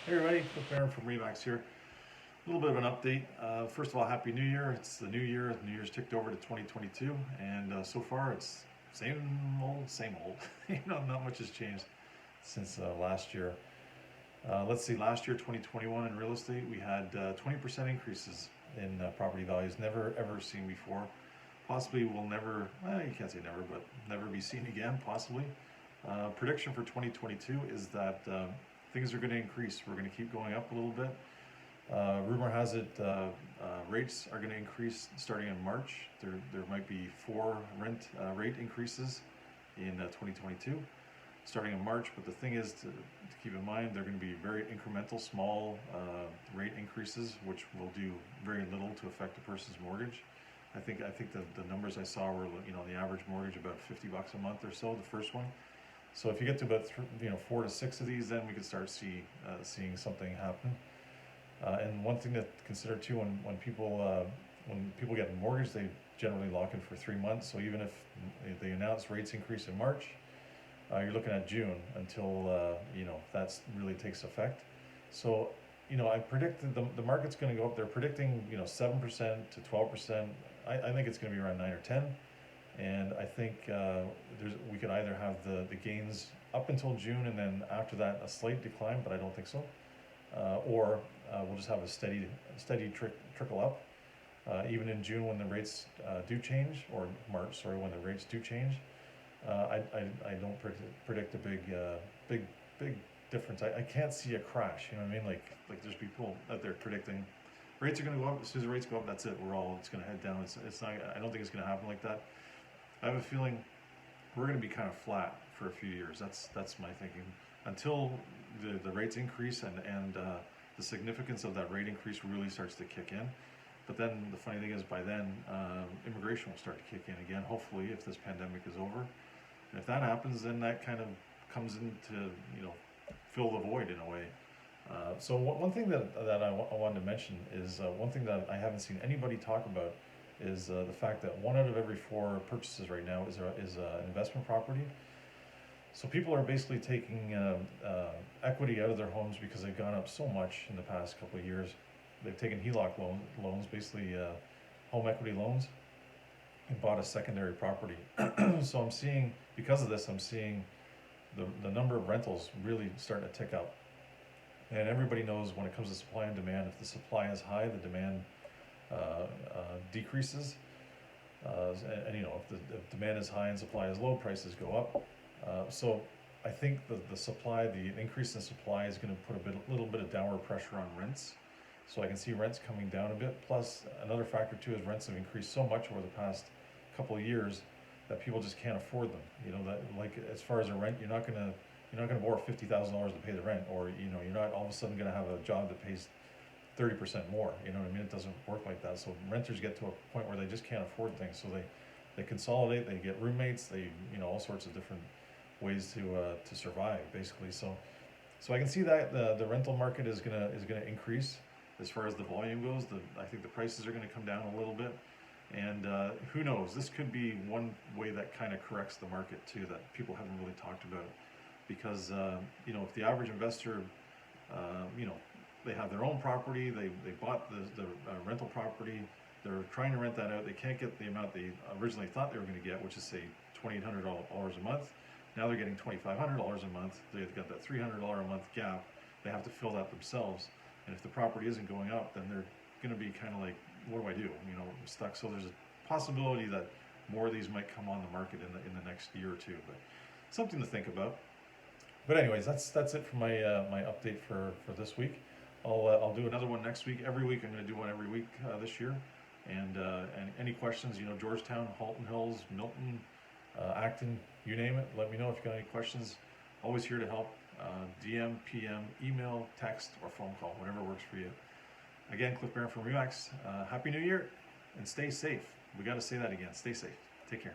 Hey everybody, Barron from Remax here. A little bit of an update. First of all, Happy New Year. It's the new year. New Year's ticked over to 2022, and so far it's same old, same old. Not much has changed since last year. Let's see, last year, 2021, in real estate, we had 20% increases in property values, never ever seen before. Possibly will never, well, you can't say never, but never be seen again, possibly. Prediction for 2022 is that things are going to increase. We're going to keep going up a little bit. Rumor has it rates are going to increase starting in March. There might be 4 rent rate increases in 2022 starting in March. But the thing is to keep in mind, they're going to be very incremental, small rate increases, which will do very little to affect a person's mortgage. I think the numbers I saw were, the average mortgage about $50 a month or so, the first one. So if you get to about 4 to 6 of these, then we could start seeing something happen. And one thing to consider too, when people get a mortgage, they generally lock in for 3 months. So even if they announce rates increase in March, you're looking at June until that really takes effect. So I predict the market's going to go up. They're predicting 7% to 12%. I think it's going to be around 9 or 10. And I think we could either have the gains up until June, and then after that a slight decline, but I don't think so. Or we'll just have a steady trickle up. Even in June when the rates do change, or March, sorry, when the rates do change, I don't predict a big difference. I can't see a crash. You know what I mean? Like there's people out there predicting rates are going to go up. As soon as the rates go up, that's it. It's going to head down. It's not. I don't think it's going to happen like that. I have a feeling we're going to be kind of flat for a few years. That's my thinking. Until the rates increase and the significance of that rate increase really starts to kick in. But then the funny thing is, by then immigration will start to kick in again, hopefully, if this pandemic is over. And if that happens, then that kind of comes into fill the void in a way. So one thing that I wanted to mention is one thing that I haven't seen anybody talk about is the fact that 1 out of every 4 purchases right now is an investment property. So people are basically taking equity out of their homes because they've gone up so much in the past couple of years. They've taken HELOC loans, basically home equity loans, and bought a secondary property. So because of this, I'm seeing the number of rentals really starting to tick up. And everybody knows when it comes to supply and demand, if the supply is high, the demand decreases. And if the demand is high and supply is low, prices go up. So I think the increase in supply is going to put a little bit of downward pressure on rents. So I can see rents coming down a bit. Plus, another factor too is rents have increased so much over the past couple of years that people just can't afford them. That, like, as far as a rent, you're not gonna borrow $50,000 to pay the rent, or you're not all of a sudden gonna have a job that pays 30% more. You know what I mean? It doesn't work like that. So renters get to a point where they just can't afford things. So they consolidate. They get roommates. They all sorts of different ways to survive, basically. So I can see that the rental market is gonna increase as far as the volume goes. I think the prices are going to come down a little bit, and who knows? This could be one way that kind of corrects the market too, that people haven't really talked about. Because if the average investor, they have their own property, they bought the rental property, they're trying to rent that out, they can't get the amount they originally thought they were going to get, which is say $2,800 a month. Now they're getting $2,500 a month. They've got that $300 a month gap. They have to fill that themselves. And if the property isn't going up, then they're going to be kind of like, what do I do? Stuck. So there's a possibility that more of these might come on the market in the next year or two. But something to think about. But anyways, that's it for my my update for this week. I'll do another one next week. Every week I'm going to do one every week this year. And any questions, Georgetown, Halton Hills, Milton, Acton, you name it. Let me know if you got any questions. Always here to help. DM, PM, email, text, or phone call, whatever works for you. Again, Barron from Remax. Happy New Year, and stay safe. We got to say that again. Stay safe. Take care.